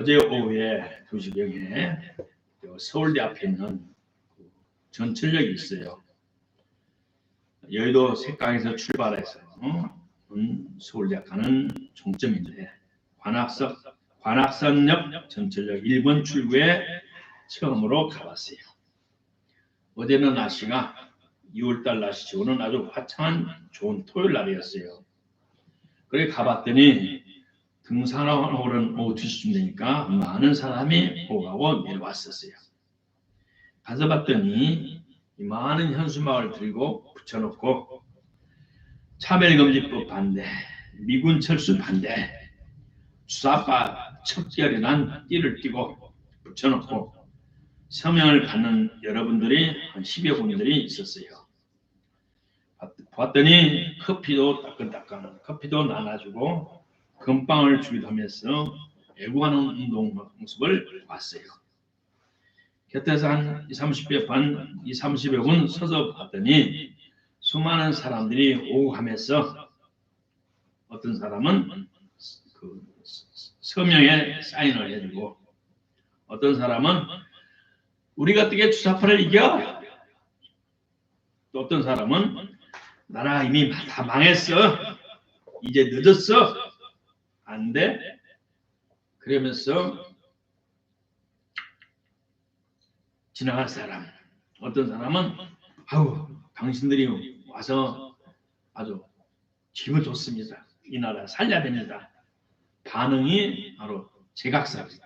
어제 오후에 2시경에 서울대 앞에 있는 전철역이 있어요. 여의도 색강에서 출발해서 서울대 가는 종점인데 관악선역 전철역 1번 출구에 처음으로 가봤어요. 어제는 날씨가 2월달 날씨치고는 아주 화창한 좋은 토요일 날이었어요. 그래 가봤더니 등산하는 오후 2시쯤 되니까 많은 사람이 오가고 내려왔었어요. 가서 봤더니 많은 현수막을 들고 붙여놓고 차별금지법 반대, 미군 철수 반대, 주사파 척결이란 띠를 띠고 붙여놓고 서명을 받는 여러분들이 한 10여 분들이 있었어요. 봤더니 커피도 따끈따끈 커피도 나눠주고 금빵을 주기도 하면서 애국하는 운동 모습을 봤어요. 곁에서 한 30여 분 서서 봤더니 수많은 사람들이 오고 하면서 어떤 사람은 그 서명에 사인을 해주고 어떤 사람은 우리가 어떻게 주사파를 이겨? 또 어떤 사람은 나라 이미 다 망했어. 이제 늦었어. 안 돼? 그러면서 지나갈 사람. 어떤 사람은 아우 당신들이 와서 아주 기분 좋습니다. 이 나라 살려야 됩니다. 반응이 바로 제각색이었어요.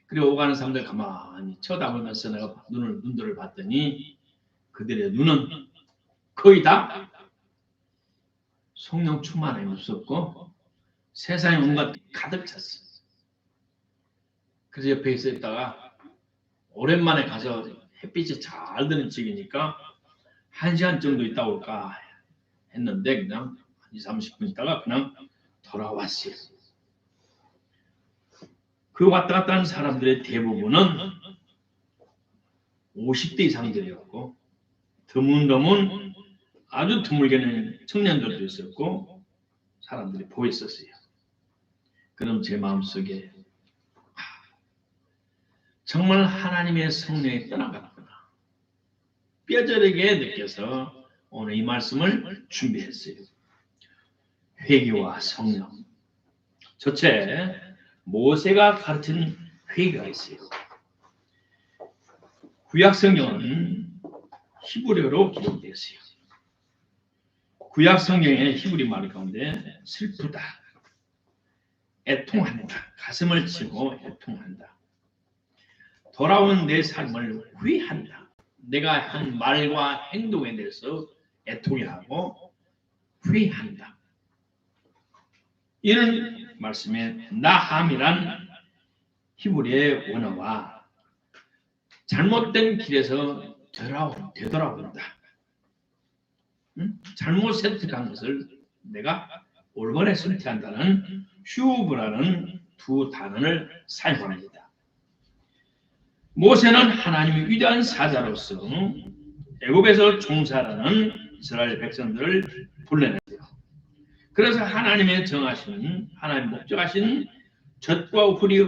그리고 오가는 사람들 가만히 쳐다보면서 내가 눈들을 봤더니 그들의 눈은 거의 다 성령 충만함이 없었고 세상에 온갖 가득 찼어. 그래서 옆에 있었다가 오랜만에 가서 햇빛이 잘 드는 지역이니까 1시간 정도 있다 올까 했는데 그냥 20-30분 있다가 그냥 돌아왔어요. 그 왔다 갔다 하는 사람들의 대부분은 50대 이상들이었고 드문드문 아주 드물게는 청년들도 있었고 사람들이 보였었어요. 그럼 제 마음속에 정말 하나님의 성령이 떠나갔구나. 뼈저리게 느껴서 오늘 이 말씀을 준비했어요. 회개와 성령. 첫째, 모세가 가르친 회개가 있어요. 구약 성경은 히브리어로 기록되었어요. 구약 성경의 히브리 말 가운데 슬프다, 애통한다, 가슴을 치고 애통한다. 돌아온 내 삶을 후회한다. 내가 한 말과 행동에 대해서 애통해하고 후회한다. 이런 말씀에 나함이란 히브리의 원어와 잘못된 길에서 되돌아온다. 잘못 선택한 것을 내가 올바르게 선택한다는 슈브라는 두 단어를 사용합니다. 모세는 하나님의 위대한 사자로서 애굽에서 종살하는 이스라엘 백성들을 불러냈어요. 그래서 하나님의 정하신 하나님 목적하신 젖과 꿀이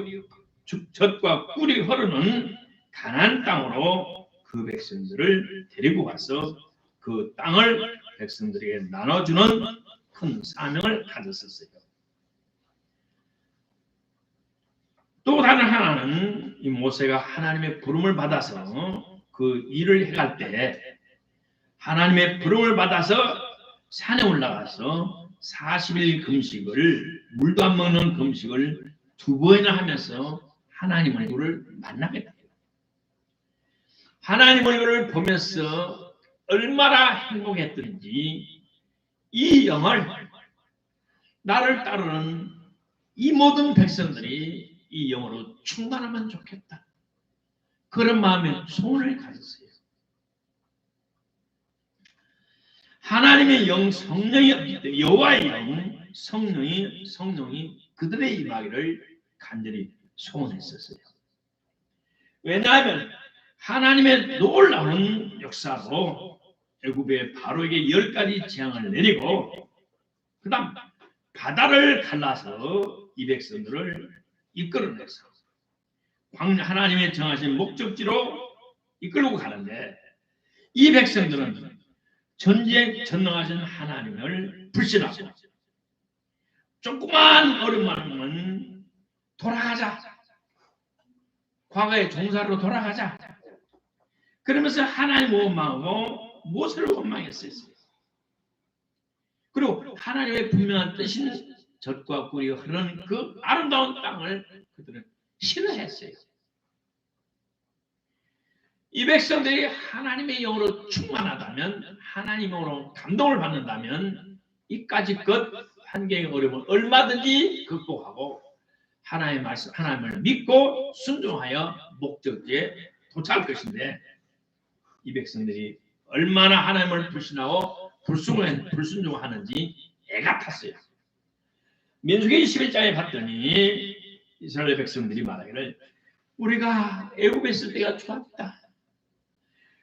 흐르는 가나안 땅으로 그 백성들을 데리고 가서 그 땅을 백성들에게 나눠주는 큰 사명을 가졌었어요. 또 다른 하나는 이 모세가 하나님의 부름을 받아서 그 일을 해갈 때 하나님의 부름을 받아서 산에 올라가서 40일 금식을 물도 안 먹는 금식을 2번이나 하면서 하나님 얼굴을 만나게 돼요. 하나님 얼굴을 보면서 얼마나 행복했던지 이 영을 나를 따르는 이 모든 백성들이 이 영으로 충만하면 좋겠다. 그런 마음에 소원을 가졌어요. 하나님의 영 성령이 없기 때문에 여호와의 영 성령이 그들의 임하기를 간절히 소원했었어요. 왜냐하면 하나님의 놀라운 역사로 애굽의 바로에게 10가지 재앙을 내리고 그 다음 바다를 갈라서 이 백성들을 이끌어내서 하나님의 정하신 목적지로 이끌고 가는데 이 백성들은 전능하신 하나님을 불신하고 조그만 어려움만 돌아가자. 과거의 종사로 돌아가자. 그러면서 하나님 원망하고 모세를 원망했어요. 그리고 하나님의 분명한 뜻인 젖과 꿀이 흐르는 그 아름다운 땅을 그들은 싫어했어요. 이 백성들이 하나님의 영으로 충만하다면, 하나님으로 감동을 받는다면 이까지 것 환경의 어려움을 얼마든지 극복하고 하나님의 말씀, 하나님을 믿고 순종하여 목적지에 도착할 것인데, 이 백성들이 얼마나 하나님을 불신하고 불순종하는지 애가 탔어요. 민수기 11장에 봤더니 이스라엘 백성들이 말하기를 우리가 애굽에 있을 때가 좋았다.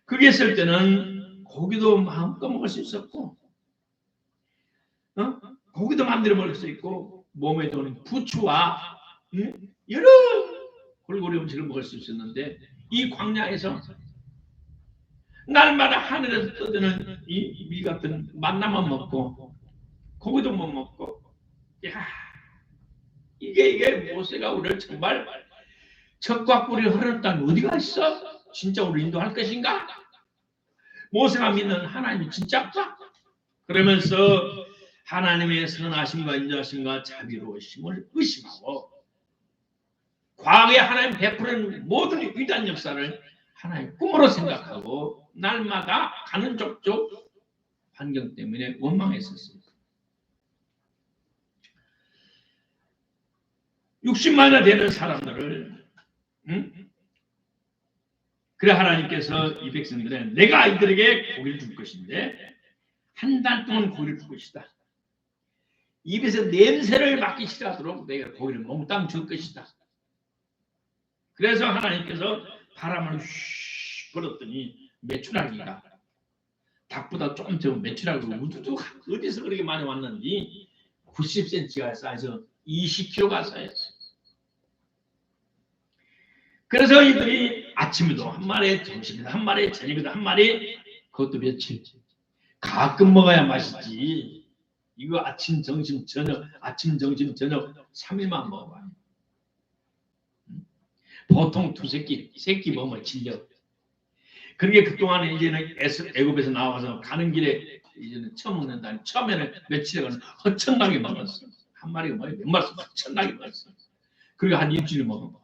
거기 있을 때는 고기도 마음껏 먹을 수 있었고, 고기도 마음대로 먹을 수 있고, 몸에 도는 부추와 여러 골고루 음식을 먹을 수 있었는데, 이 광야에서 날마다 하늘에서 떠드는 이 밀 같은 만나만 먹고 고기도 못 먹고, 야, 이게 모세가 우리를 정말 젖과 꿀이 흐르는 땅 어디가 있어? 진짜 우리 인도할 것인가? 모세가 믿는 하나님이 진짜일까? 그러면서 하나님의 선하심과 인자하심과 자비로우심을 의심하고 과거에 하나님 베푸는 모든 위대한 역사를 하나님 꿈으로 생각하고 날마다 가는 족족 환경 때문에 원망했었습니다. 60만이나 되는 사람들을 그래 하나님께서 이 백성들에 내가 이들에게 고기를 줄 것인데 한 달 동안 고기를 줄 것이다. 입에서 냄새를 맡기 싫어하도록 내가 고기를 몽땅 줄 것이다. 그래서 하나님께서 바람을 휘 불었더니 메추라기가 닭보다 조금 더 메추라기 우두둑 어디서 그렇게 많이 왔는지 90cm가 쌓여서 20kg가 쌓였어요. 그래서 이들이 아침에도 한 마리, 점심에도 한 마리, 저녁에도 한 마리, 그것도 며칠. 가끔 먹어야 맛있지. 이거 아침, 점심, 저녁, 아침, 점심, 저녁 3일만 먹어봐요. 보통 세끼 먹으면 질려. 그러게 그동안에 이제는 애굽에서 나와서 가는 길에 이제는 처음 먹는다니 처음에는 며칠간 허청나게 먹었어. 한 마리가 뭐예요? 몇 마리 허청나게 먹었어. 그리고 한 일주일 먹어봐.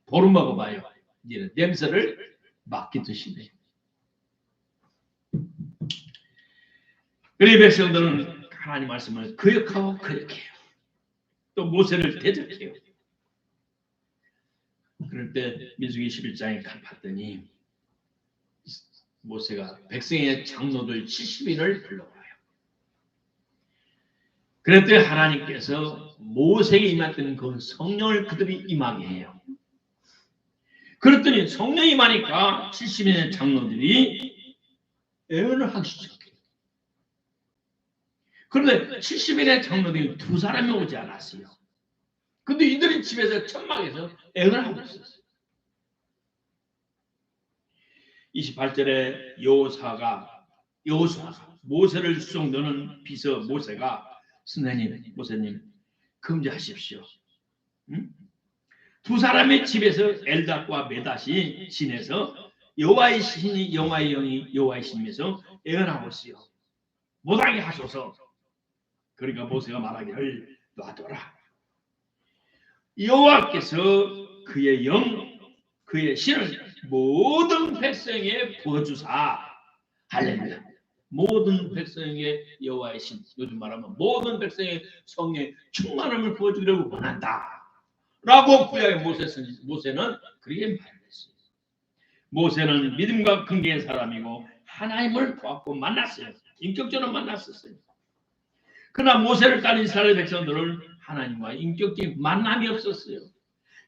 보름 먹어봐요. 이제는 냄새를 맡기 드시네요. 그리 백성들은 하나님 말씀을 거역하고 거역해요. 또 모세를 대적해요. 그럴 때 민수기 11장에 봤더니 모세가 백성의 장로들 70인을 불러와요. 그랬더니 하나님께서 모세에게 임했던 그 성령을 그들이 임하게 해요. 그랬더니 성령이 임하니까 70인의 장로들이 애언을 하기 시작해요. 그런데 70인의 장로들이 두 사람이 오지 않았어요. 근데 이들이 집에서 천막에서 애언을 하고 있었어요. 28절에 여호수아가 모세를 수송도는 비서 모세가 모세님 금지하십시오. 두 사람의 집에서 엘닷과 메닷이 지내서 여호와의 신이 여호와의 영이 여호와의 신에서 애언하고 있어요. 못하게 하소서. 그러니까 모세가 말하기를 놔둬라. 여호와께서 그의 영, 그의 신을 모든 백성에 부어주사. 할렐루야. 모든 백성에게 여호와의 신, 요즘 말하면 모든 백성의 성령의 충만함을 부어주기를 원한다. 라고 구약의 모세는 그렇게 말했어요. 모세는 믿음과 근개의 사람이고 하나님을 보았고 만났어요. 인격적으로 만났었어요. 그러나 모세를 따른 이스라엘 백성들은 하나님과 인격적인 만남이 없었어요.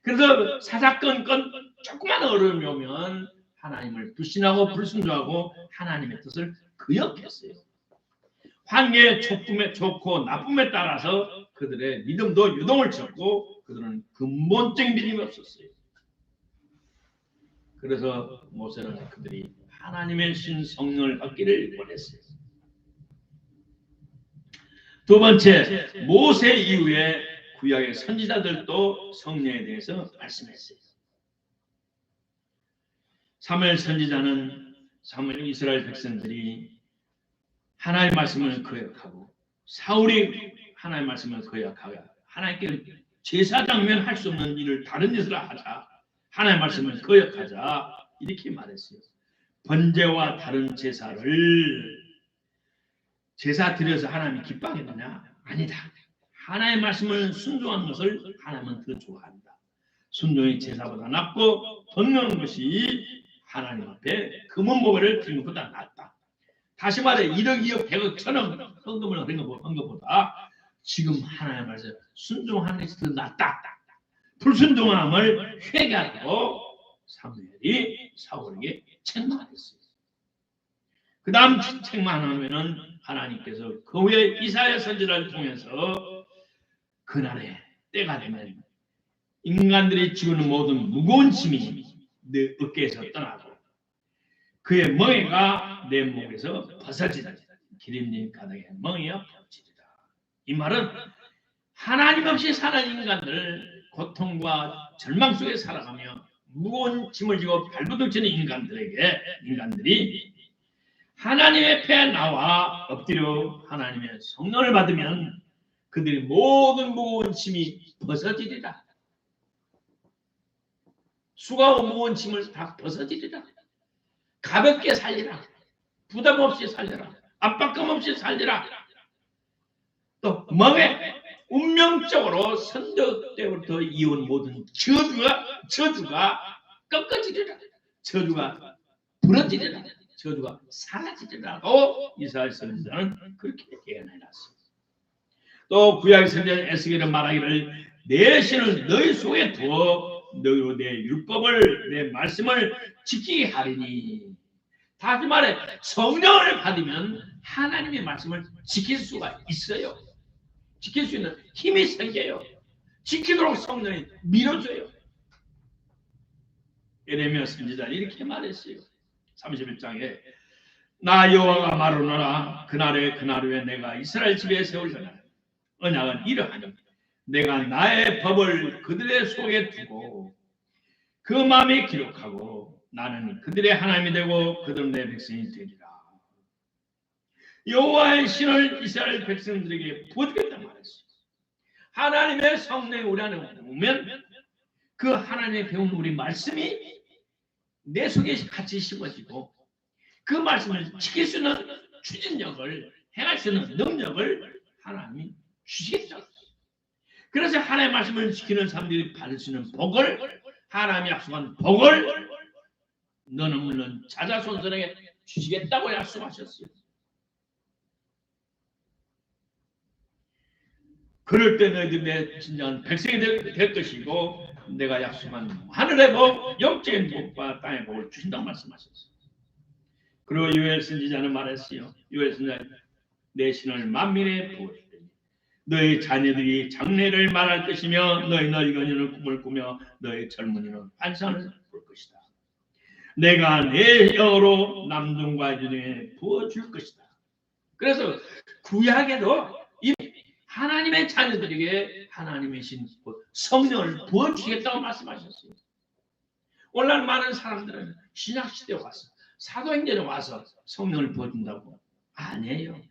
그래서 사사건건 조그만 어려움이 오면 하나님을 불신하고 불순종하고 하나님의 뜻을 거역했어요. 환경의 좋고 나쁨에 따라서 그들의 믿음도 유동을 쳤고 그들은 근본적인 믿음이 없었어요. 그래서 모세는 그들이 하나님의 신 성령을 받기를 원했어요. 두 번째, 모세 이후에 구약의 선지자들도 성령에 대해서 말씀했어요. 사무엘 선지자는 이스라엘 백성들이 하나님의 말씀을 거역하고 사울이 하나님의 말씀을 거역하고 하나님께 제사장면 할 수 없는 일을 다른 짓을 하자. 하나님의 말씀을 거역하자. 이렇게 말했어요. 번제와 다른 제사 드려서 하나님이 기뻐하겠느냐? 아니다. 하나님의 말씀을 순종하는 것을 하나님은 더 좋아한다. 순종이 제사보다 낫고 번뇌하는 것이 하나님 앞에 금은 보배를 드리는 것보다 낫다. 다시 말해 1억, 2억, 100억, 1000억 헌금을 하는 것보다 지금 하나님의 말씀 순종하는 것이 더 낫다. 불순종함을 회개하고 사무엘이 사울에게 책망했어요. 그 다음 책망하면은 하나님께서 그 후에 이사야 선지자를 통해서 그날에 때가 되면 인간들이 지우는 모든 무거운 짐이 내 어깨에서 떠나고 그의 멍에가 내 목에서 벗어지리라. 기름진 가닥에 멍에가 벗어지리라. 이 말은 하나님 없이 사는 인간들 고통과 절망 속에 살아가며 무거운 짐을 지고 발버둥치는 인간들이 하나님의 앞에 나와 엎드려 하나님의 성령을 받으면 그들의 모든 무거운 짐이 벗어지리라. 수고하고 무거운 짐을 다 벗어지리라. 가볍게 살리라. 부담 없이 살리라. 압박감 없이 살리라. 또 멍에 운명적으로 선조 때부터 이어온 모든 저주가 꺾어지리라. 저주가 부러지리라. 저주가 사라지리라고 이사야 선지자는 그렇게 예언해놨습니다. 또 구약의 선지자 에스겔은 말하기를 내 신을 너희 속에 두어 너희로 내 율법을 내 말씀을 지키게 하리니. 다시 말해 성령을 받으면 하나님의 말씀을 지킬 수가 있어요. 지킬 수 있는 힘이 생겨요. 지키도록 성령이 밀어줘요. 예레미야 선지자는 이렇게 말했어요. 31장에 나 여호와가 말하노라 그날 후에 내가 이스라엘 집에 세우려나 언약은 이러하니 내가 나의 법을 그들의 속에 두고 그 마음에 기록하고 나는 그들의 하나님이 되고 그들은 내 백성이 되리라. 여호와의 신을 이스라엘 백성들에게 부어주겠다 말했어요. 하나님의 성령이 우리 안에 오면 그 하나님의 배운 우리 말씀이 내 속에 같이 심어지고 그 말씀을 지킬 수 있는 추진력을 행할 수 있는 능력을 하나님이 주시겠다. 그래서 하나님의 말씀을 지키는 사람들이 받을 수 있는 복을 하나님이 약속한 복을 너는 물론 자자손손에게 주시겠다고 약속하셨어요. 그럴 때 너희들이 내 진정한 백성이 될 것이고 내가 약속한 하늘의 복, 영적인 복과 땅의 복을 주신다고 말씀하셨어요. 그리고 요엘 선지자는 말했어요. 요엘 선지자 내 신을 만민에 부어주리니 너희 자녀들이 장래를 말할 것이며 너희 늙은이는 꿈을 꾸며 너희 젊은이는 환상을 볼 것이다. 내가 내 영으로 남중과 여중에 부어줄 것이다. 그래서 구약에도 이 하나님의 자녀들에게 하나님의 신 성령을 부어주시겠다고 말씀하셨어요. 오늘날 많은 사람들은 신약시대에 와서 사도행전에 와서 성령을 부어준다고 아니에요.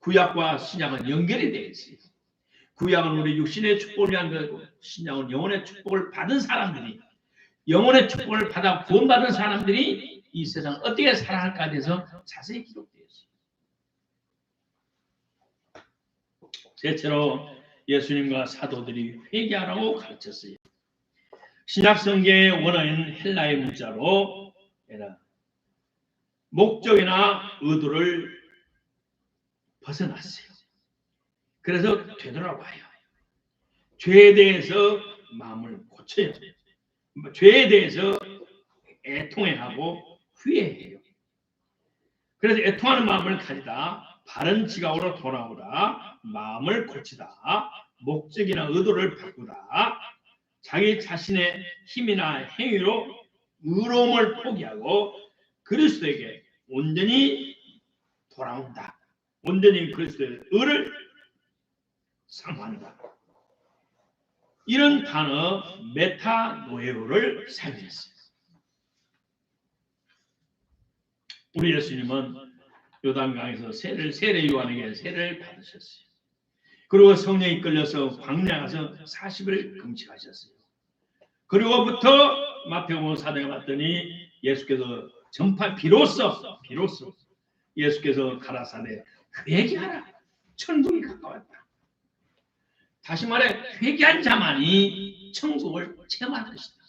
구약과 신약은 연결이 되어 있어요. 구약은 우리 육신의 축복을 위한 거고 신약은 영혼의 축복을 받은 사람들이 영혼의 축복을 받아 구원받은 사람들이 이 세상을 어떻게 살아갈까에 대해서 자세히 기록되어 있어요. 대체로 예수님과 사도들이 회개하라고 가르쳤어요. 신약 성경의 원어인 헬라의 문자로 목적이나 의도를 벗어났어요. 그래서 되돌아와요. 죄에 대해서 마음을 고쳐요. 죄에 대해서 애통해하고 후회해요. 그래서 애통하는 마음을 가지다 바른 지각으로 돌아오라. 마음을 고치다. 목적이나 의도를 바꾸다. 자기 자신의 힘이나 행위로 의로움을 포기하고 그리스도에게 온전히 돌아온다. 온전히 그리스도의 의를 사모한다. 이런 단어 메타노에오를 사용했어요. 우리 예수님은 요단강에서 세례 요한에게 세례를 받으셨어요. 그리고 성령이 끌려서 광야 가서 40일 금식하셨어요. 그리고부터 마태복음 4장에 봤더니 예수께서 비로소 예수께서 가라사대 회개하라. 천국이 가까웠다. 다시 말해 회개한 자만이 천국을 체험할 것이다.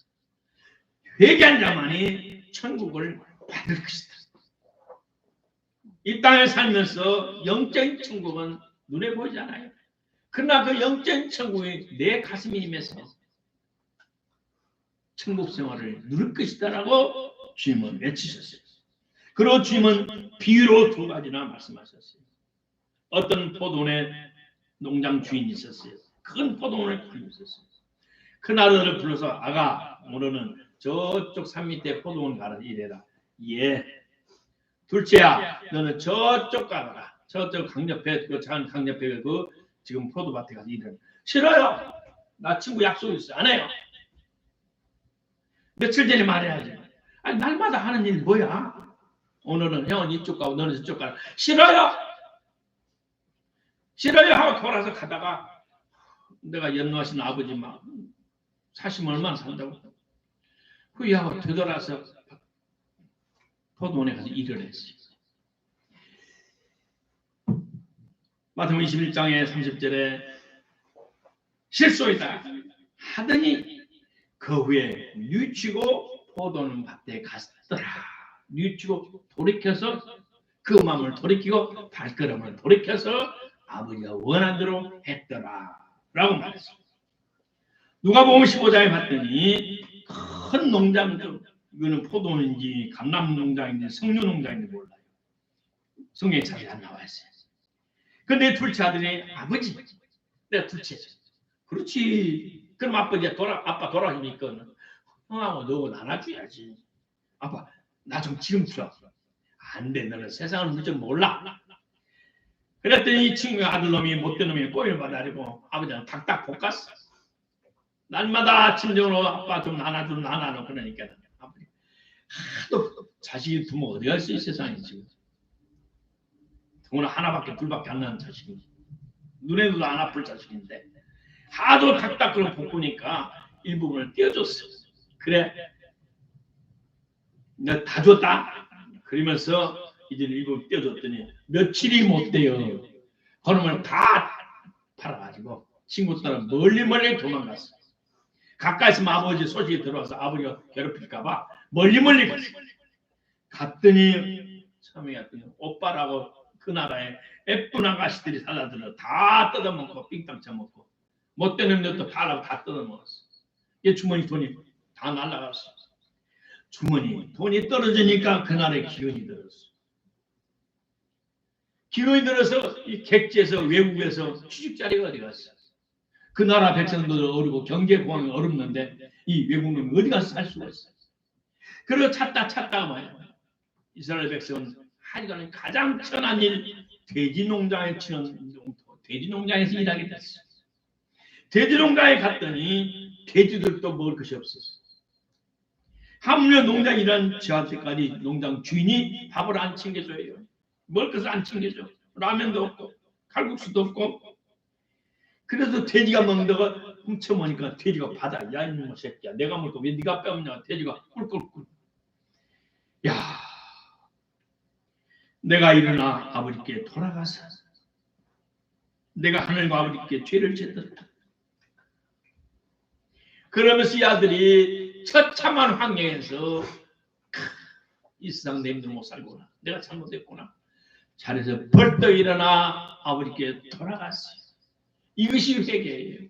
회개한 자만이 천국을 받을 것이다. 이 땅에 살면서 영적인 천국은 눈에 보이지 않아요. 그러나 그 영적인 천국이 내 가슴에 임해서 천국 생활을 누릴 것이다라고 주님은 외치셨어요. 그리고 주님은 비유로 2가지나 말씀하셨어요. 어떤 포도원에 농장 주인이 있었어요. 큰 포도원을 가지고 있었어요. 큰 아들을 불러서 아가 오늘은 저쪽 산 밑에 포도원 가라 이래라. 예. 둘째야 너는 저쪽 가라. 저쪽 강옆에 그 작은 강옆에 그 지금 포도밭에 가서 일을. 싫어요. 나 친구 약속 있어. 안 해요. 며칠 전에 말해야지. 아니 날마다 하는 일 뭐야? 오늘은 형은 이쪽 가고 너는 저쪽 가라. 싫어요. 싫어요 하고 돌아서 가다가 내가 연로하신 아버지 막 사시면 얼마나 산다고 후회하고 되돌아서 포도원에 가서 일을 했어요. 마태복음 21장의 30절에 실소이다 하더니 그 후에 뉘우치고 포도원 밭에 갔더라. 뉘우치고 돌이켜서 그 마음을 돌이키고 발걸음을 돌이켜서 아버지가 원한 대로 했더라 라고 말했어요. 누가복음 15장에 봤더니 큰 농장들 이거는 포도원인지 감람농장인지 석류농장인지 몰라요. 성경에 자세히 안 나와 있어요. 근데 둘째 아들이 아버지 내가 둘째죠. 그렇지. 그럼 아빠 돌아가니까 형하고 너하고 나눠줘야지. 아빠 나 좀 지금 줘. 안 돼. 너는 세상을 물정 몰라. 그랬더니 이 친구의 아들놈이 못된 놈이 꼬리를 받아리고 아버지는 닥닥 볶았어. 날마다 아침 저녁으로 아빠 좀 나눠 그러니까 아버지 하도 자식이 두면 어디 갈 수 있어 세상에 지금. 더구나 하나밖에 둘밖에 안 나는 자식이 눈에도 안 아플 자식인데 하도 닥닥 그런 볶으니까 일부분을 떼어줬어. 그래 내가 다 줬다. 그러면서 이제 일부분 떼어줬더니 며칠이 못 돼요. 그놈을 다 팔아가지고 친구들은 멀리 도망갔어. 가까이서 아버지 소식이 들어와서 아버지가 괴롭힐까봐 멀리 갔더니 처음에 갔더니 오빠라고 그 나라에 예쁜 아가씨들이 살아들어 다 뜯어먹고 삥땅 쳐먹고 못된 놈들도 다 뜯어먹었어. 이 주머니 돈이 다 날라갔어. 주머니 돈이 떨어지니까 그날의 기운이 들었어. 기운이 들어서 이 객지에서 외국에서 취직자리가 어디 갔어. 그 나라 백성들도 어리고 경제 공황이 어렵는데 이 외국놈이 어디 가서 살 수가 있어. 그리고 찾다가 말이야. 이스라엘 백성은 하여간 가장 천한 일 돼지 농장에서 일하게 됐어. 돼지 농장에 갔더니 돼지들도 먹을 것이 없었어. 하물며 농장 일하는 저한테까지 농장 주인이 밥을 안 챙겨줘요. 먹을 것을 안 챙겨줘. 라면도 없고 칼국수도 없고. 그래서 돼지가 먹는다고 훔쳐먹으니까 돼지가 받아. 야 이놈의 새끼야. 내가 먹고 왜 네가 빼먹냐. 돼지가 꿀꿀꿀. 야, 내가 일어나 아버지께 돌아가서 내가 하나님과 아버지께 죄를 짓었다. 그러면서 이 아들이 처참한 환경에서 이 세상 내 힘들어 못 살구나. 내가 잘못했구나. 자리에서 벌떡 일어나 아버지께 돌아갔어요. 이것이 회개예요.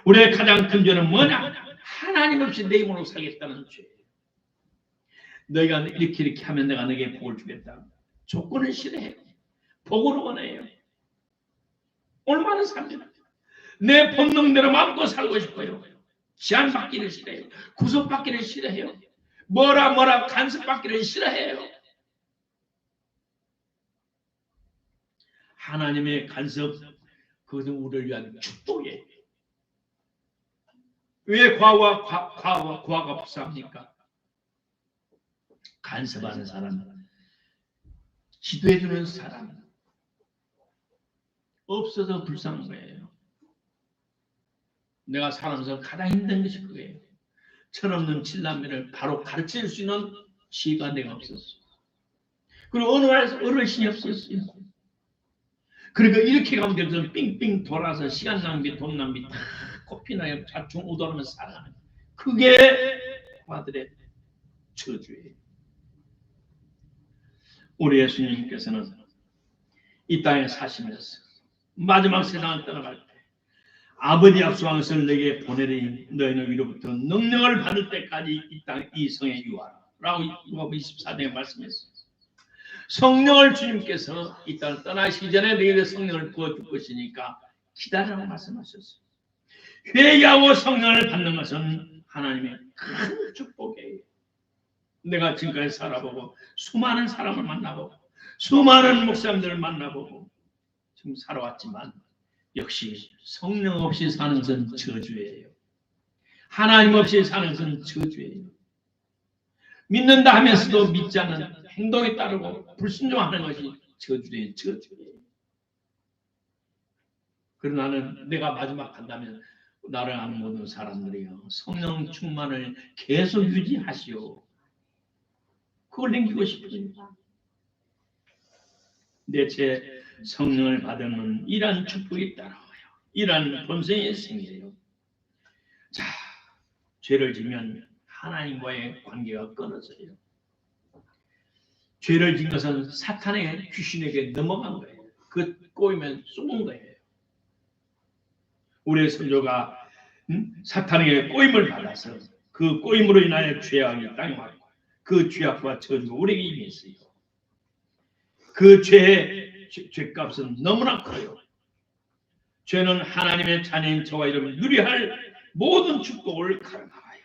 우리의 가장 큰 죄는 뭐냐? 하나님 없이 내 힘으로 살겠다는 죄예요. 너희가 이렇게 하면 내가 너에게 복을 주겠다. 조건은 싫어해. 복을 원해요. 얼마나 삽니다. 내 본능대로 마음껏 살고 싶어요. 제한받기를 싫어해요. 구속받기를 싫어해요. 뭐라 간섭받기를 싫어해요. 하나님의 간섭, 그것은 우리를 위한 축복이에요. 왜 과거가 불쌍합니까? 간섭하는 사람, 지도해주는 사람 없어서 불쌍한 거예요. 내가 살아면서 가장 힘든 것이 그거예요. 철없는 칠남매를 바로 가르칠 수 있는 지혜가 내가 없었어. 그리고 어느 날 어르신이 없었어요. 그러니까 이렇게 가면 되면서 삥삥 돌아서 시간 낭비, 돈 낭비 다 코피나요. 자충 우도하면서 살아가는 거예요. 그게 아들의 저주예요. 우리 예수님께서는 이 땅에 사시면서 마지막 세상을 떠나갈 때 아버지 약속한 것을 내게 보내리니 너희는 위로부터 능력을 받을 때까지 이 성에 유하라 라고 누가복음 24장에 말씀했어요. 성령을 주님께서 이 땅을 떠나시기 전에 너희에게 성령을 부어줄 것이니까 기다리라고 말씀하셨어요. 회개하고 성령을 받는 것은 하나님의 큰 축복이에요. 내가 지금까지 살아보고 수많은 사람을 만나보고 수많은 목사님들을 만나보고 지금 살아왔지만 역시 성령 없이 사는 것은 저주예요. 하나님 없이 사는 것은 저주예요. 믿는다 하면서도 믿지 않는 행동에 따르고 불순종하는 것이 저주예요. 그러나 나는 내가 마지막 간다면 나를 아는 모든 사람들이요 성령 충만을 계속 유지하시오. 그걸 남기고 싶습니다. 대체 성령을 받으면 이러한 축복이 따라와요. 이러한 본성의 생이에요. 자, 죄를 지면 하나님과의 관계가 끊어져요. 죄를 지은 것은 사탄의 귀신에게 넘어간 거예요. 그 꼬이면 쏘는 거예요. 우리의 선조가 사탄에게 꼬임을 받아서 그 꼬임으로 인하여 죄악이 땅에 왔고 그 죄악과 저주가 우리에게 임했어요. 그 죄의 죄값은 너무나 커요. 죄는 하나님의 자녀인 저와 여러분이 누려야 할 모든 축복을 가로막아요.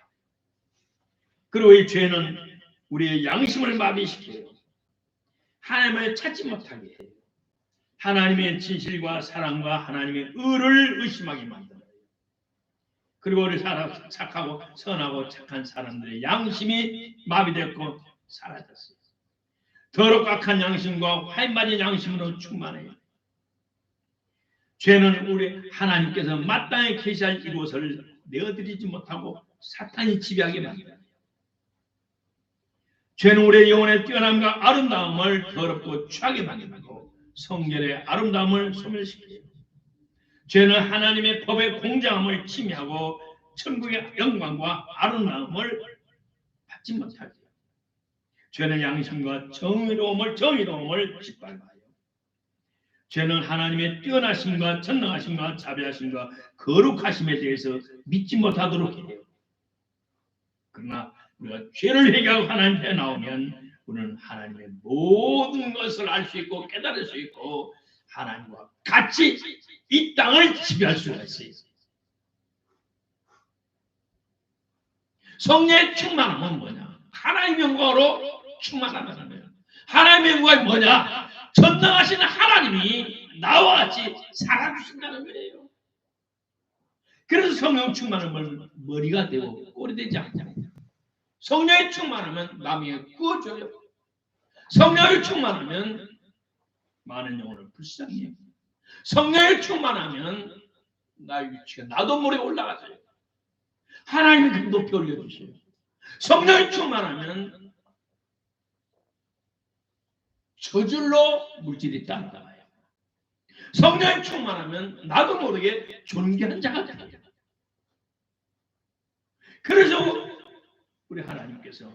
그리고 이 죄는 우리의 양심을 마비시켜요. 하나님을 찾지 못하게 해요. 하나님의 진실과 사랑과 하나님의 의를 의심하게 만들어요. 그리고 우리 착하고 선하고 착한 사람들의 양심이 마비됐고 사라졌어요. 더럽고 악한 양심과 화인맞은 양심으로 충만해요. 죄는 우리 하나님께서 마땅히 계시할 이곳을 내어드리지 못하고 사탄이 지배하게 만들어요. 죄는 우리의 영혼의 뛰어남과 아름다움을 더럽고 취하게 만들고 성결의 아름다움을 소멸시켜요. 죄는 하나님의 법의 공정함을 침해하고 천국의 영광과 아름다움을 받지 못하게. 죄는 양심과 정의로움을 짓밟아요. 죄는 하나님의 뛰어나심과 전능하심과 자비하심과 거룩하심에 대해서 믿지 못하도록 해요. 그러나 우리가 죄를 회개하고 하나님 앞에 나오면 우리는 하나님의 모든 것을 알 수 있고 깨달을 수 있고 하나님과 같이 이 땅을 지배할 수가 있어요. 성령의 충만함은 뭐냐? 하나님의 영광으로 충만하다는 거예요. 하나님의 영광이 뭐냐? 전능하신 하나님이 나와 같이 살아주신다는 거예요. 그래서 성령 충만함은 머리가 되고 꼴이 되지 않잖아요. 성령의 충만하면 남에게 구워줘요. 성령의 충만하면 많은 영혼을 불쌍히 해요. 성령의 충만하면 나의 위치가 나도 모르게 올라가져요. 하나님이 그 높이 올려주세요. 성령의 충만하면 저절로 물질이 따라가요. 성령의 충만하면 나도 모르게 존귀한 자가 돼요. 그래서 우리 하나님께서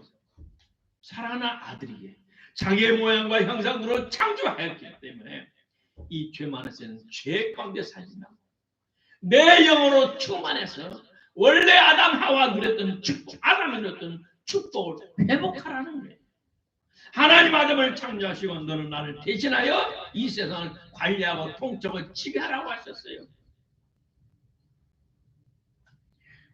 사랑하는 아들이게 자기의 모양과 형상으로 창조하였기 때문에 이 죄 많은 새는 죄 가운데 살지 않고 내 영으로 충만해서 원래 아담 하와 누렸던 축복, 아담이 누렸던 축복을 회복하라는 거예요. 하나님 아담을 창조하시고 너는 나를 대신하여 이 세상을 관리하고 통치하고 지배하라고 하셨어요.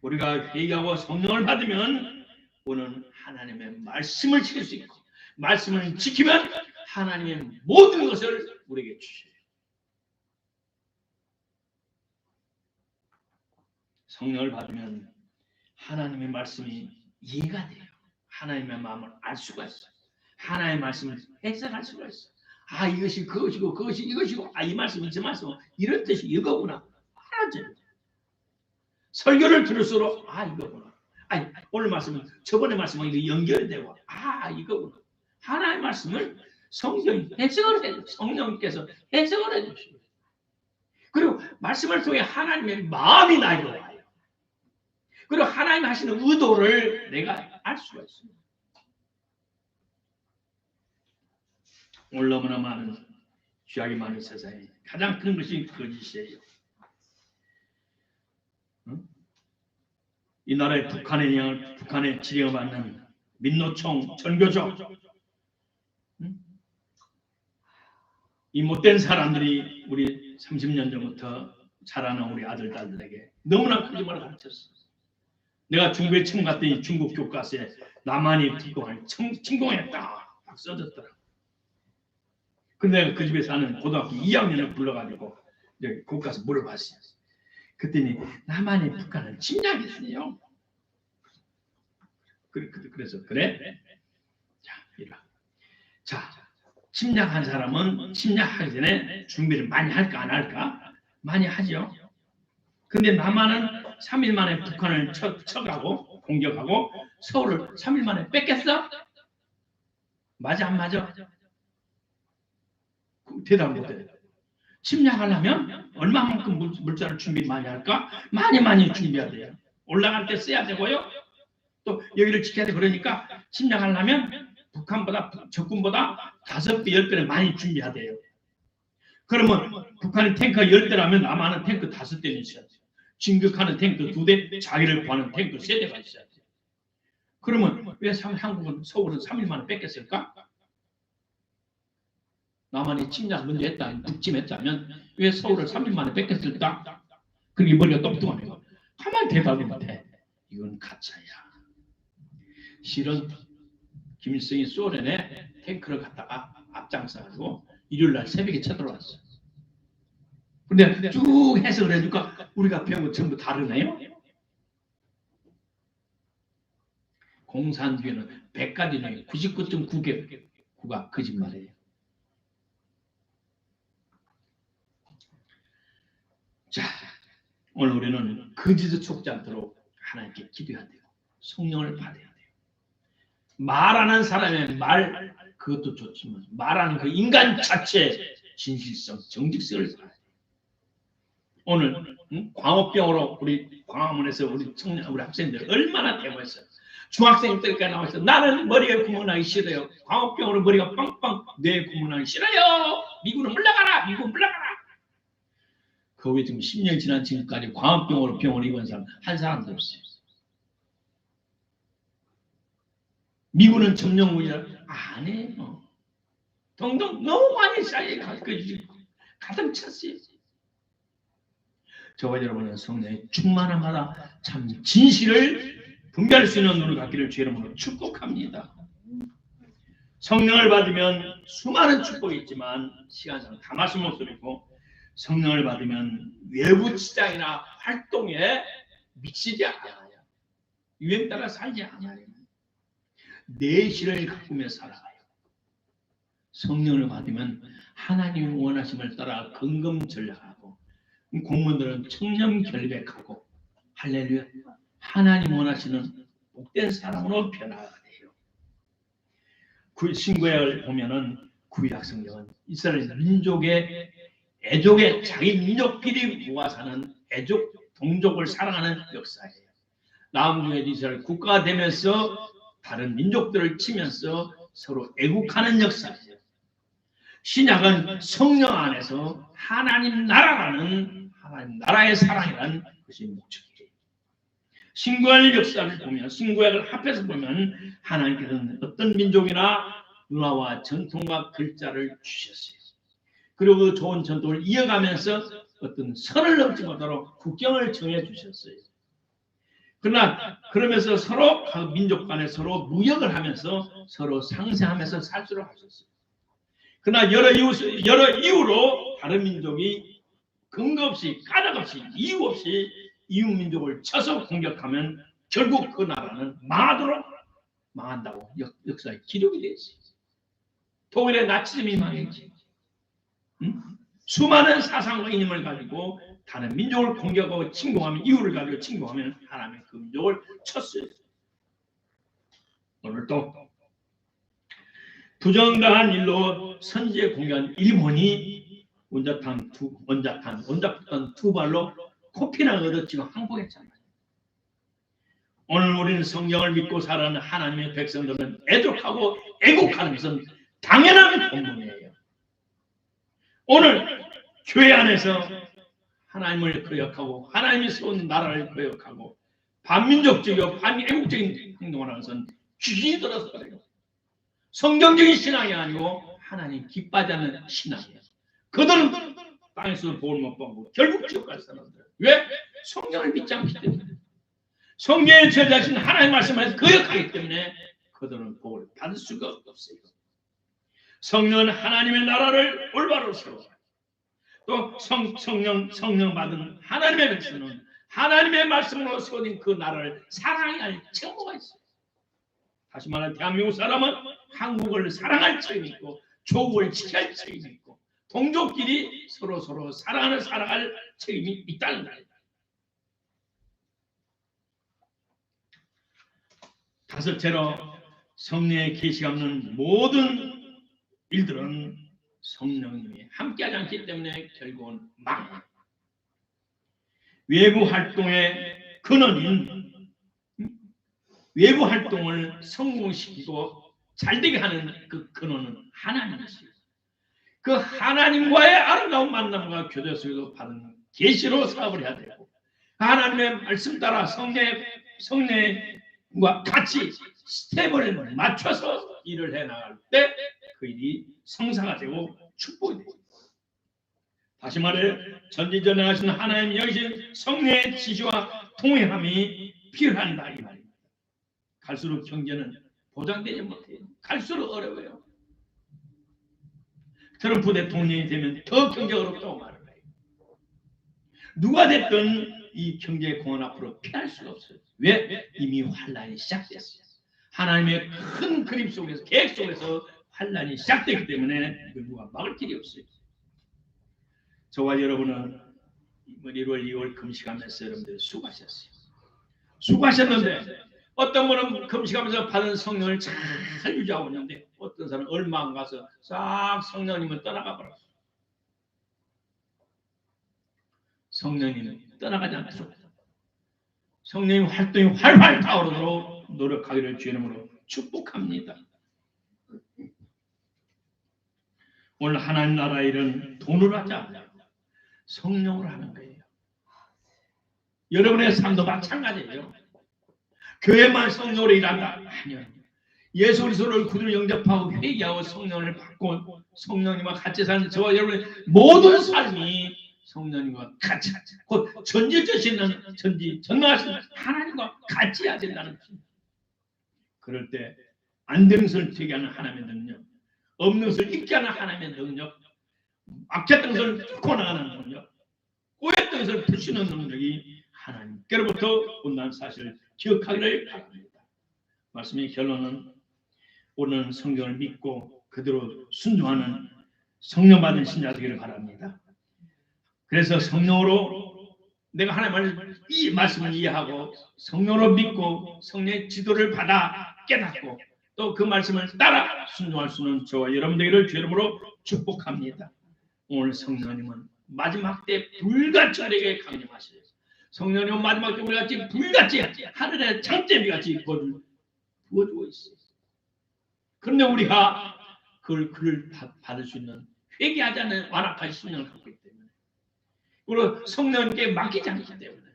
우리가 회개하고 성령을 받으면 우리는 하나님의 말씀을 지킬 수 있고 말씀을 지키면 하나님의 모든 것을 우리에게 주셔요. 성령을 받으면 하나님의 말씀이 이해가 돼요. 하나님의 마음을 알 수가 있어요. 하나님의 말씀을 해석할 수가 있어요. 아, 이것이 그것이고 그것이 이것이고, 아, 이 말씀은 저 말씀은 이런 뜻이 이거구나. 알아져요. 설교를 들을수록 아, 이거구나. 아니, 오늘 말씀은 저번에 말씀은 이거 연결되고 아, 이거구나. 하나님의 말씀을 성경이 해석을 해요. 성령께서 해석을 해주시고, 그리고 말씀을 통해 하나님의 마음이 나에게 와요. 그리고 하나님 하시는 의도를 내가 알 수가 있습니다. 오늘 너무나 많은 죄악이 많은 세상에 가장 큰 것이 거짓이에요. 응? 이 나라의 북한의 지령을 받는 민노총 전교조, 응? 이 못된 사람들이 우리 30년 전부터 자라는 우리 아들 딸들에게 너무나 거짓말을 가르쳤어. 내가 중국에 처음 갔더니 중국 교과서에 남한이 북한을 침공했다 딱 써졌더라. 근데 내가 그 집에 사는 고등학교 2학년을 불러가지고 교과서 물어봤어요. 그랬더니 남한이 북한을 침략했어요. 그래서 그래? 자, 이리 와. 자, 침략한 사람은 침략하기 전에 준비를 많이 할까 안 할까? 많이 하죠. 근데 남한은 3일 만에 북한을 쳐가고 공격하고 서울을 3일 만에 뺏겼어? 맞아 안 맞아? 대답 못해. 침략하려면 얼마만큼 물자를 준비 많이 할까? 많이 준비해야 돼요. 올라갈 때 써야 되고요. 또 여기를 지켜야 돼. 그러니까 침략하려면 북한보다 적군보다 5배, 10배를 많이 준비해야 돼요. 그러면 북한이 탱크가 10대라면 남한은 탱크 5대는 있어야 돼요. 진격하는 탱크 2대, 자기를 구하는 탱크 3대가 있어야 돼요. 그러면 왜 한국은 서울은 3일 만에 뺏겼을까? 남한이 침략 먼저 했다, 북침했다면 왜 서울을 3일 만에 뺏겼을까? 그게 머리가 똑똑하네요. 가만히 대답을 못해. 이건 가짜야. 실은 김일성이 소련에 탱크를 갖다가 앞장서가지고 일요일날 새벽에 쳐들어왔어. 근데 쭉 해석을 해주니까 우리가 배운 거 전부 다르네요. 공산주의는 100가지 중에 99.9개가 거짓말이에요. 자, 오늘 우리는 거짓을 속지 않도록 하나님께 기도해야 돼요. 성령을 받아야 돼요. 말하는 사람의 말, 그것도 좋지만 말하는 그 인간 자체의 진실성, 정직성을 살아야 돼요. 오늘 광업병으로 우리 광화문에서 우리 학생들 얼마나 대모했어요. 중학생 때까지 나와서 나는 머리에 구멍나기 싫어요. 광업병으로 머리가 빵빵 뇌에 구멍나기 싫어요. 미국으로 물러가라. 미국 물러가라. 거기에 지금 10년 지난 지금까지 광업병으로 병원을 입은 사람 한 사람도 없어요. 미국은 점령군이라 안 해요. 동동 너무 많이 쌓여가지고 가득 찼어요. 저와 여러분은 성령의 충만함마다 참 진실을 분별할 수 있는 눈을 갖기를 주의 이름으로 축복합니다. 성령을 받으면 수많은 축복이 있지만 시간상 다 말씀 목소리고, 성령을 받으면 외부 시장이나 활동에 미치지 않아요. 유행 따라 살지 않아요. 내실을 가꾸며 살아가요. 성령을 받으면 하나님의 원하심을 따라 근검전략하고, 공무원들은 청렴결백하고, 할렐루야, 하나님 원하시는 복된 사람으로 변화가 돼요. 신구약을 보면은 구약 성경은 이스라엘 민족의 애족의 자기 민족끼리 모아 사는 애족 동족을 사랑하는 역사예요. 남중에 이스라엘 국가가 되면서 다른 민족들을 치면서 서로 애국하는 역사예요. 신약은 성령 안에서 하나님 나라라는, 하나님 나라의 사랑이라는 것이 목적이에요. 신구약 역사를 보면, 신구약을 합해서 보면 하나님께서는 어떤 민족이나 문화와 전통과 글자를 주셨어요. 그리고 그 좋은 전통을 이어가면서 어떤 선을 넘지 못하도록 국경을 정해 주셨어요. 그러나 그러면서 서로 각 민족 간에 서로 무역을 하면서 서로 상생하면서 살수록 하셨어요. 그러나 여러 이유로 다른 민족이 근거 없이 까닭 없이 이유 없이 이웃 민족을 쳐서 공격하면 결국 그 나라는 망한다고 역사에 기록이 되어 있어요. 독일의 나치즘이 망했지. 수많은 사상과 이념을 가지고 다른 민족을 공격하고 침공하면 이유를 가지고 침공하면 하나님의 그 민족을 쳤어요. 오늘도 부정당한 일로 선지에 공격한 일본이 원자탄 두 발로 코피나 얻어치고 항복했잖아요. 오늘 우리는 성경을 믿고 살아가는 하나님의 백성들은 애족하고 애국하는 것은 당연한 본분이에요. 오늘 교회 안에서 하나님을 거역하고 하나님이 세운 나라를 거역하고 반민족적이고 반애국적인 행동을 하는 것은 귀신이 들어서 그래요. 성경적인 신앙이 아니고 하나님 기뻐하지 않는 신앙이에요. 그들은 땅에서 복을 못 받고 결국 지옥 갈 사람들. 왜? 성경을 믿지 않기 때문에. 성경에 저자신 하나님의 말씀을 거역하기 때문에 그들은 복을 받을 수가 없어요. 성령은 하나님의 나라를 올바로 세워. 또 성령 받은 하나님의 백성은 하나님의 말씀으로 세워진 그 나라를 사랑해야 할 책무가 있어요. 다시 말하면 대한민국 사람은 한국을 사랑할 책임이 있고 조국을 지켜야 할 책임이 있고 동족끼리 서로 살아갈 책임이 있다는 거예요. 다섯째로 성령의 계시가 없는 모든 일들은 성령님이 함께하지 않기 때문에 결국은 망합니다. 외부 활동의 근원인 외부 활동을 성공시키고 잘되게 하는 그 근원은 하나님이시죠. 그 하나님과의 아름다운 만남과 교제 속에서 받은 계시로 사업을 해야 되고 하나님의 말씀 따라 성령과 같이 스텝을 맞춰서 일을 해나갈 때 그 일이 성사가 되고 축복이 됩니다. 다시 말해 전지전능하신 하시는 하나님 여기신 성령의 지시와 동행함이 필요한다 이 말입니다. 갈수록 경제는 보장되지 못해요. 갈수록 어려워요. 트럼프 대통령이 되면 더 경제가 어렵다고 말을 해요. 누가 됐든 이 경제 공헌 앞으로 피할 수가 없어요. 왜? 이미 환란이 시작됐어요. 하나님의 큰 그림 속에서 계획 속에서 환란이 시작됐기 때문에 누가 막을 길이 없어요. 저와 여러분은 1월 2월 금식하면서 여러분들 수고하셨어요. 수고하셨는데 어떤 분은 금식하면서 받은 성령을 잘 유지하고 있는데 어떤 사람은 얼마 안 가서 싹 성령님은 떠나가 버렸어요. 성령님은 떠나가지 않도록 성령님 활동이 활활 타오르도록 노력하기를 주의 이름으로 축복합니다. 오늘 하나님 나라 일은 돈으로 하지 않아요. 성령으로 하는 거예요. 여러분의 삶도 마찬가지예요. 교회만 성령으로 일한다? 아니요. 예수 그리스도를 구주로 영접하고 회개하고 성령을 받고 성령님과 같이 사는 저와 여러분의 모든 삶이 성령님과 같이 곧 전능하신 하나님과 같이 해야 된다는 것입니다. 그럴 때 안 되는 것을 되게 하는 하나님의 능력, 없는 것을 있게 하는 하나님의 능력, 막혔던 것을 뚫고 나가는 능력, 꼬였던 것을 푸시는 능력이 하나님께로부터 온다는 사실을 기억하기를 바랍니다. 말씀의 결론은 오늘 성경을 믿고 그대로 순종하는 성령 받은 신자 되기를 바랍니다. 그래서 성령으로 내가 하나님의 이 말씀을 이해하고 성령으로 믿고 성령의 지도를 받아 깨닫고 또 그 말씀을 따라 순종할 수 있는 저와 여러분들을 주의 이름으로 축복합니다. 오늘 성령님은 마지막 때 불같이 우리에게 강림하시죠. 성령님은 마지막 때 우리같이 불같이 하늘의 장대비같이 부어주고 있어요. 그런데 우리가 그를 받을 수 있는 회개하지 않는 완악한 심령을 갖고 있기 때문에 그리고 성령님께 맡기지 않기 때문에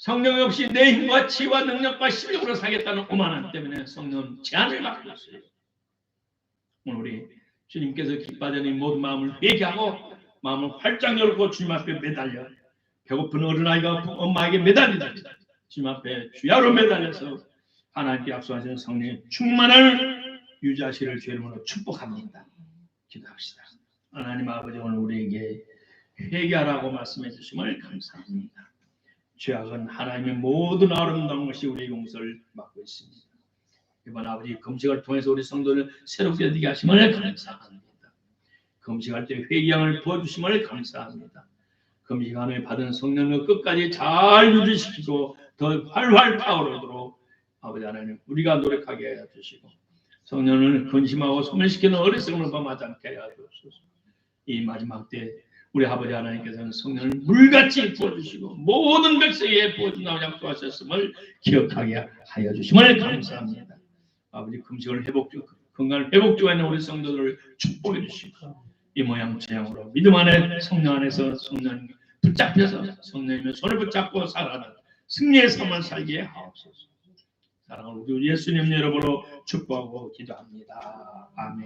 성령 없이 내 힘과 지혜와 능력과 실력으로 살겠다는 오만함 때문에 성령 제한을 받고 있어요. 오늘 우리 주님께서 기뻐하는 모든 마음을 회개하고 마음을 활짝 열고 주님 앞에 매달려 배고픈 어린아이가 엄마에게 매달리듯 주님 앞에 주야로 매달려서 하나님께 약속하신 성령의 충만을 유지하시를 주의 이름으로 축복합니다. 기도합시다. 하나님 아버지, 오늘 우리에게 회개하라고 말씀해 주심을 감사합니다. 죄악은 하나님의 모든 아름다운 것이 우리의 용서를 막고 있습니다. 이번 아버지 금식을 통해서 우리 성도를 새롭게 되게 하심을 감사합니다. 금식할 때 회개함을 부어주심을 감사합니다. 금식함에 받은 성령을 끝까지 잘 유지시키고 더 활활 타오르도록 아버지 하나님 우리가 노력하게 하여 주시고 성령을 근심하고 소멸시키는 어리석음을 범하지 않게 하여 주옵소서. 이 마지막 때 우리 아버지 하나님께서는 성령을 물같이 부어주시고 모든 백성에게 부어준다고 약속하셨음을 기억하게 하여 주심을 감사합니다. 아버지 금식을 건강을 회복주가 있는 우리 성도들을 축복해 주시고 이 모양 제양으로 믿음 안에 성령 안에서 성령 붙잡혀서 성령님의 손을 붙잡고 살아가는 승리의 삶을 살게 하옵소서. 사랑하는 우리 예수님 여러분으로 축복하고 기도합니다. 아멘.